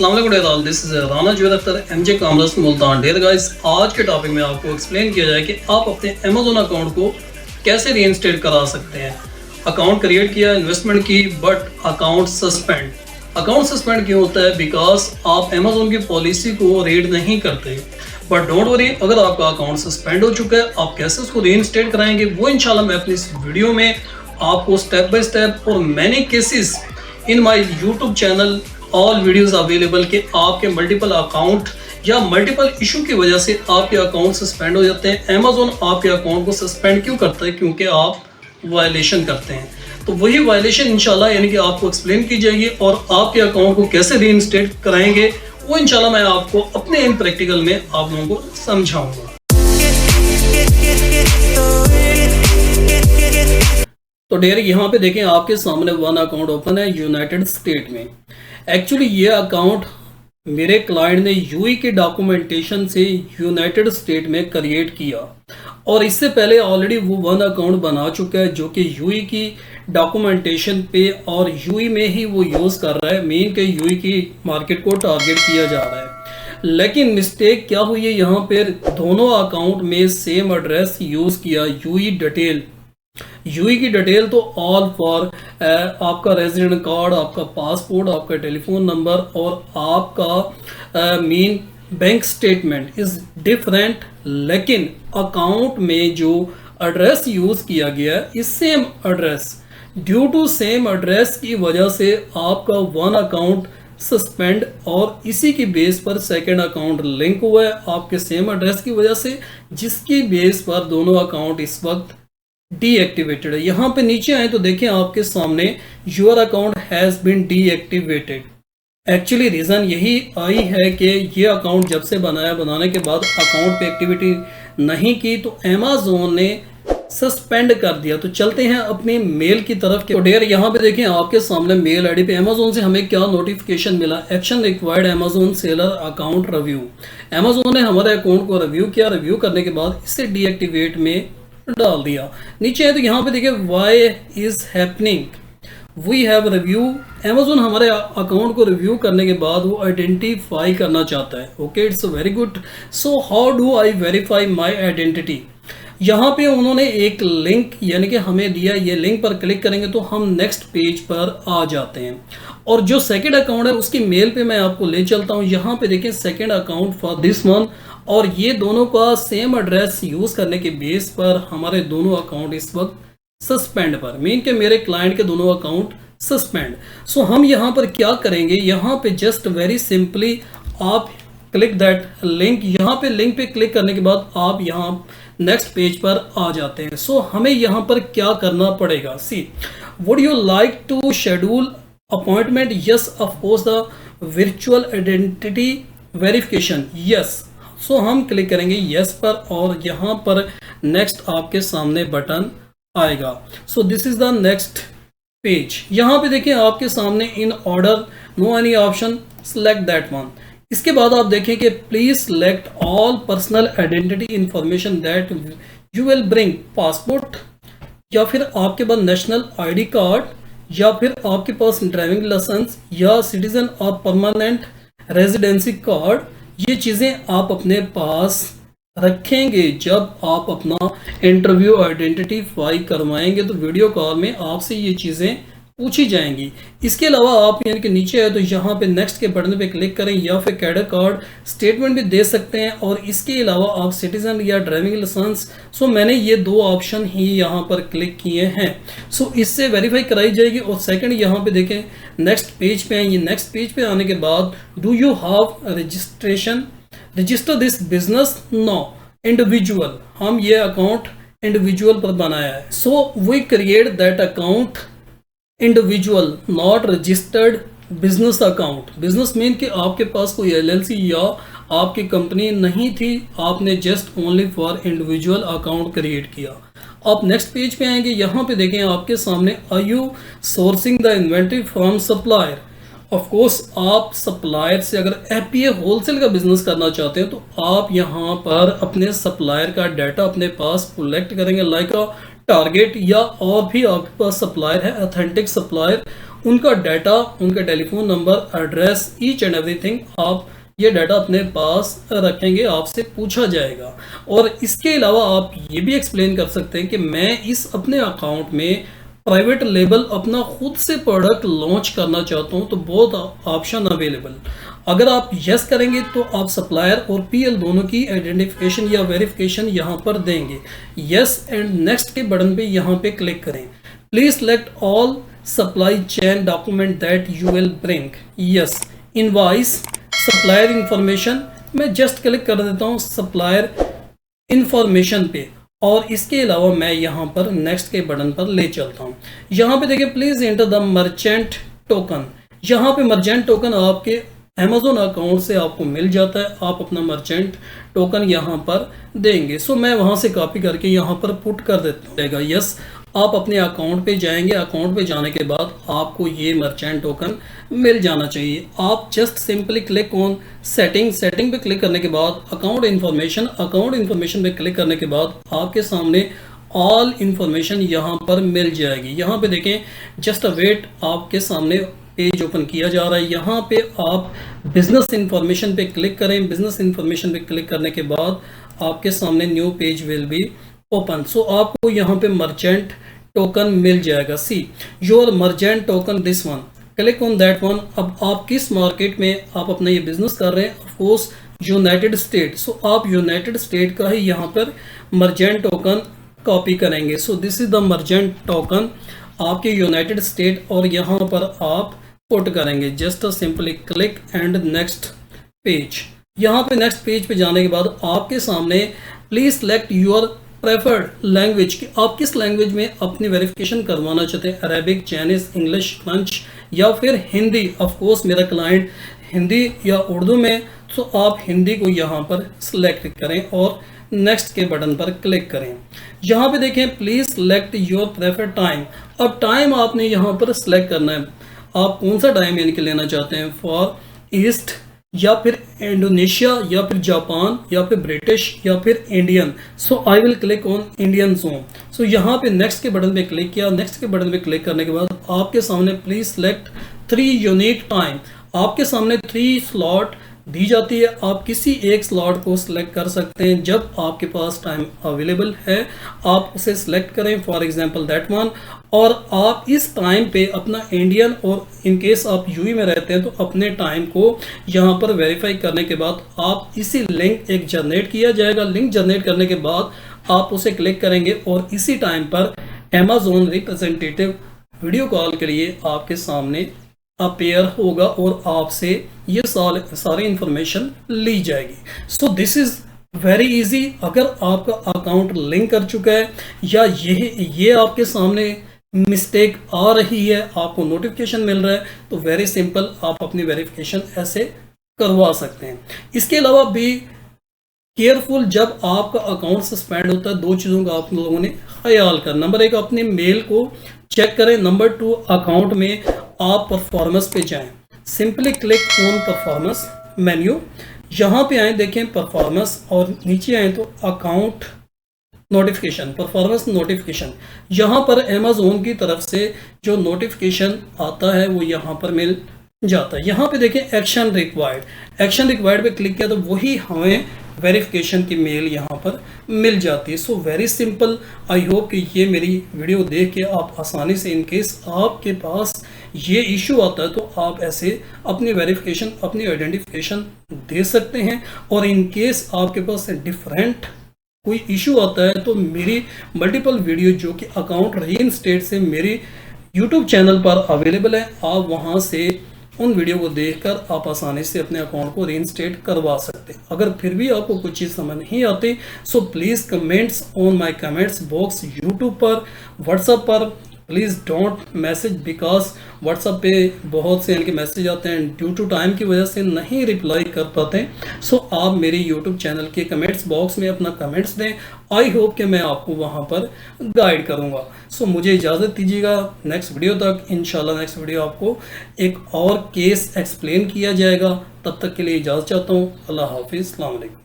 अस्सलाम वालेकुम, this is Rana Javed Akhtar MJ commerce Multan. Dear guys, आज के टॉपिक में आपको एक्सप्लेन किया जाए कि आप अपने अमेजोन अकाउंट को कैसे रीइंस्टेट करा सकते हैं। अकाउंट क्रिएट किया, इन्वेस्टमेंट की, but account suspend. Account suspend क्यों होता है? बिकॉज आप अमेजोन की पॉलिसी को रीड नहीं करते। बट डोंट वरी, अगर आपका अकाउंट सस्पेंड हो चुका है, आप कैसे उसको रीइंस्टेट कराएंगे वो इंशाल्लाह मैं अपनी इस वीडियो में आपको स्टेप बाय स्टेप और many cases in my YouTube channel all videos available के आपके मल्टीपल अकाउंट या मल्टीपल इशू की वजह से आपके अकाउंट सस्पेंड हो जाते हैं। अमेजोन आपके अकाउंट को सस्पेंड क्यों करता है? क्योंकि आप वायलेशन करते हैं। तो वही वायलेशन इंशाल्लाह यानी कि आपको एक्सप्लेन की जाएगी और आपके अकाउंट को कैसे रीइंस्टेट कराएंगे वो इंशाल्लाह मैं आपको अपने इन प्रैक्टिकल में आप लोगों को समझाऊंगा। तो डियर, यहाँ पे देखें आपके सामने वन अकाउंट ओपन है यूनाइटेड स्टेट में। एक्चुअली ये अकाउंट मेरे क्लाइंट ने यूई के डॉक्यूमेंटेशन से यूनाइटेड स्टेट में क्रिएट किया और इससे पहले ऑलरेडी वो वन अकाउंट बना चुका है जो कि यूई की डॉक्यूमेंटेशन पे और यूई में ही वो यूज़ कर रहा है। मेन के यूई की मार्केट को टारगेट किया जा रहा है। लेकिन मिस्टेक क्या हुई है, यहाँ पर दोनों अकाउंट में सेम एड्रेस यूज़ किया। यूई की डिटेल तो ऑल फॉर आपका रेजिडेंट कार्ड, आपका पासपोर्ट, आपका टेलीफोन नंबर और आपका main bank statement is different. लेकिन अकाउंट में जो एड्रेस यूज़ किया गया है इस same address, due to same address की वजह से आपका वन अकाउंट सस्पेंड और इसी की बेस पर सेकंड अकाउंट लिंक हुआ है आपके सेम एड्रेस की वजह से, जिसकी बेस पर दोनों अकाउंट इस वक्त डीएक्टिवेटेड है। यहाँ पे नीचे आए तो देखें आपके सामने your account has been deactivated. Actually reason यही आई है कि ये अकाउंट जब से बनाने के बाद अकाउंट पे एक्टिविटी नहीं की तो अमेजोन ने सस्पेंड कर दिया। तो चलते हैं अपनी मेल की तरफ। तो डियर, यहाँ पे देखें आपके सामने मेल आईडी पे अमेजोन से हमें क्या नोटिफिकेशन मिला। Action required Amazon seller account review. Amazon ने हमारे अकाउंट को रिव्यू किया, रिव्यू करने के बाद इसे डीएक्टिवेट में डाल दिया। नीचे है तो यहाँ पे देखिए why is happening, we have review. Amazon हमारे अकाउंट को रिव्यू करने के बाद वो आइडेंटिफाई करना चाहता है। Okay, it's very good. So how do I verify my identity. यहाँ पे उन्होंने एक लिंक यानी कि हमें दिया, ये लिंक पर क्लिक करेंगे तो हम नेक्स्ट पेज पर आ जाते हैं और जो सेकंड अकाउंट है उसकी मेल पे मैं आपको ले चलता हूँ। यहाँ पे देखें second account for this one और ये दोनों का सेम एड्रेस यूज़ करने के बेस पर हमारे दोनों अकाउंट इस वक्त सस्पेंड पर, मीन के मेरे क्लाइंट के दोनों अकाउंट सस्पेंड। सो हम यहाँ पर क्या करेंगे, यहाँ पे जस्ट वेरी सिंपली आप क्लिक दैट लिंक। यहाँ पे लिंक पे क्लिक करने के बाद आप यहाँ नेक्स्ट पेज पर आ जाते हैं। सो हमें यहाँ पर क्या करना पड़ेगा, see would you like to schedule appointment? Yes of course the virtual identity verification, yes. So हम क्लिक करेंगे यस पर और यहाँ पर नेक्स्ट आपके सामने बटन आएगा। So this is the next page. यहाँ पे देखिए आपके सामने in order no any option, select that one. इसके बाद आप देखें कि please select all personal identity information that you will bring, passport या फिर आपके पास नेशनल आईडी कार्ड या फिर आपके पास ड्राइविंग लाइसेंस या सिटीजन और परमानेंट रेजिडेंसी कार्ड। ये चीज़ें आप अपने पास रखेंगे जब आप अपना इंटरव्यू आइडेंटिफाई करवाएंगे तो वीडियो कॉल में आपसे ये चीज़ें पूछी जाएंगी। इसके अलावा आप यानी कि नीचे है तो यहाँ पे नेक्स्ट के बटन पे क्लिक करें या फिर कैडर कार्ड स्टेटमेंट भी दे सकते हैं और इसके अलावा आप सिटीजन या ड्राइविंग लाइसेंस। सो मैंने ये दो ऑप्शन ही यहाँ पर क्लिक किए हैं। सो इससे वेरीफाई कराई जाएगी और सेकंड यहाँ पे देखें नेक्स्ट पेज पे आएंगे। नेक्स्ट पेज पे आने के बाद do you have register this business? No, individual. हम ये अकाउंट इंडिविजुअल पर बनाया है। So we create that account individual not registered business account. Business mean कि आपके पास कोई एलएलसी या आपकी कंपनी नहीं थी, आपने just only for individual account create किया। आप नेक्स्ट पेज पे आएंगे, यहाँ पे देखें आपके सामने are you sourcing the inventory from supplier. Of course आप सप्लायर से अगर एपीए होलसेल का बिजनेस करना चाहते हैं तो आप यहाँ पर अपने सप्लायर का डाटा अपने पास कलेक्ट करेंगे, लाइक टारगेट या और भी आपके पास सप्लायर है, ऑथेंटिक सप्लायर, उनका डाटा, उनका telephone number, address, each and everything आप ये डाटा अपने पास रखेंगे, आपसे पूछा जाएगा। और इसके अलावा आप ये भी एक्सप्लेन कर सकते हैं कि मैं इस अपने अकाउंट में प्राइवेट लेबल अपना खुद से प्रोडक्ट लॉन्च करना चाहता हूं, तो बहुत ऑप्शन अवेलेबल। अगर आप यस करेंगे तो आप सप्लायर और पीएल दोनों की आइडेंटिफिकेशन या वेरिफिकेशन यहां पर देंगे। यस एंड नेक्स्ट के बटन पे यहां पे क्लिक करें। Please select all supply chain document that you will bring. Yes, invoice, supplier information, मैं जस्ट क्लिक कर देता हूं सप्लायर इंफॉर्मेशन पे, और इसके अलावा मैं यहाँ पर नेक्स्ट के बटन पर ले चलता हूँ। यहाँ पे देखिए please enter the merchant token. यहाँ पे मर्चेंट टोकन आपके अमेजोन अकाउंट से आपको मिल जाता है, आप अपना मर्चेंट टोकन यहाँ पर देंगे। सो मैं वहाँ से कॉपी करके यहाँ पर पुट कर देता हूँ। यस, आप अपने अकाउंट पे जाएंगे, अकाउंट पे जाने के बाद आपको ये मर्चेंट टोकन मिल जाना चाहिए। आप just simply click on setting पे क्लिक करने के बाद अकाउंट इन्फॉर्मेशन पे क्लिक करने के बाद आपके सामने ऑल इन्फॉर्मेशन यहाँ पर मिल जाएगी। यहाँ पे देखें, जस्ट वेट, आपके सामने पेज ओपन किया जा रहा है। यहाँ पे आप बिजनेस इन्फॉर्मेशन पे क्लिक करें। बिजनेस इन्फॉर्मेशन पे क्लिक करने के बाद आपके सामने new page will be open. So आपको यहाँ पे मर्चेंट टोकन मिल जाएगा। See your merchant token this one, click on that one. अब आप किस मार्केट में आप अपना ये बिजनेस कर रहे हैं, ऑफ कोर्स यूनाइटेड स्टेट। सो आप यूनाइटेड स्टेट का ही यहाँ पर मर्चेंट टोकन कॉपी करेंगे। सो this is the merchant token आपके यूनाइटेड स्टेट, और यहाँ पर आप पुट करेंगे। Just simply click and next page. यहाँ पे नेक्स्ट पेज पे जाने के बाद आपके सामने please select your preferred language कि आप किस लैंग्वेज में अपनी वेरिफिकेशन करवाना चाहते हैं, अरेबिक, चाइनीज, इंग्लिश, फ्रेंच या फिर हिंदी। ऑफ कोर्स मेरा क्लाइंट हिंदी या उर्दू में, तो आप हिंदी को यहाँ पर सिलेक्ट करें और नेक्स्ट के बटन पर क्लिक करें। यहाँ पे देखें please select your preferred time. अब टाइम आपने यहाँ पर सिलेक्ट करना है, आप कौन सा टाइम यानी कि लेना चाहते हैं, फॉर ईस्ट या फिर इंडोनेशिया या फिर जापान या फिर ब्रिटिश या फिर Indian. So I will click on Indian zone. So यहाँ पे नेक्स्ट के बटन पे क्लिक किया। नेक्स्ट के बटन पे क्लिक करने के बाद आपके सामने प्लीज सेलेक्ट 3 यूनिक टाइम। आपके सामने 3 स्लॉट दी जाती है, आप किसी एक स्लॉट को सिलेक्ट कर सकते हैं। जब आपके पास टाइम अवेलेबल है आप उसे सिलेक्ट करें, फॉर एग्जांपल दैट वन, और आप इस टाइम पे अपना इंडियन, और इन केस आप यूएई में रहते हैं तो अपने टाइम को यहाँ पर वेरीफाई करने के बाद आप इसी लिंक एक जनरेट किया जाएगा। लिंक जनरेट करने के बाद आप उसे क्लिक करेंगे और इसी टाइम पर अमेजोन रिप्रेजेंटेटिव वीडियो कॉल के लिए आपके सामने अपेयर होगा और आपसे ये सारी इंफॉर्मेशन ली जाएगी। सो दिस इज वेरी इजी। अगर आपका अकाउंट लिंक कर चुका है या ये आपके सामने मिस्टेक आ रही है, आपको नोटिफिकेशन मिल रहा है, तो वेरी सिंपल आप अपनी वेरिफिकेशन ऐसे करवा सकते हैं। इसके अलावा भी केयरफुल, जब आपका अकाउंट सस्पेंड होता है 2 चीज़ों का आप लोगों ने ख्याल करना। नंबर 1, अपने मेल को चेक करें। नंबर 2, अकाउंट में आप परफॉर्मेंस पे जाएं। Simply click on performance menu, यहाँ पे आए, देखें परफॉर्मेंस, और नीचे आए तो अकाउंट नोटिफिकेशन, परफॉर्मेंस नोटिफिकेशन। यहाँ पर अमेजोन की तरफ से जो नोटिफिकेशन आता है वो यहाँ पर मिल जाता है। यहाँ पे देखें एक्शन रिक्वायर्ड पे क्लिक किया तो वही हमें वेरिफिकेशन की मेल यहाँ पर मिल जाती है। So very simple. I hope कि ये मेरी वीडियो देख के आप आसानी से, इन केस आपके पास ये इशू आता है तो आप ऐसे अपनी वेरिफिकेशन, अपनी आइडेंटिफिकेशन दे सकते हैं। और इन केस आपके पास डिफरेंट कोई इशू आता है तो मेरी मल्टीपल वीडियो जो कि अकाउंट रीइंस्टेट से मेरी यूट्यूब चैनल पर अवेलेबल है, आप वहाँ से उन वीडियो को देखकर आप आसानी से अपने अकाउंट को रीइंस्टेट करवा सकते हैं। अगर फिर भी आपको कुछ चीज़ समझ नहीं आती, so please comments on my comments box YouTube पर, व्हाट्सएप पर। Please don't message, because WhatsApp पे बहुत से इनके मैसेज आते हैं, ड्यू टू टाइम की वजह से नहीं रिप्लाई कर पाते। सो आप मेरे यूट्यूब चैनल के कमेंट्स बॉक्स में अपना कमेंट्स दें। आई होप कि मैं आपको वहाँ पर गाइड करूँगा। सो मुझे इजाज़त दीजिएगा नेक्स्ट वीडियो तक। इंशाल्लाह नेक्स्ट वीडियो आपको एक और केस एक्सप्लेन किया जाएगा। तब तक के लिए इजाज़त चाहता हूँ। अल्लाह हाफिज़, अस्सलाम वालेकुम।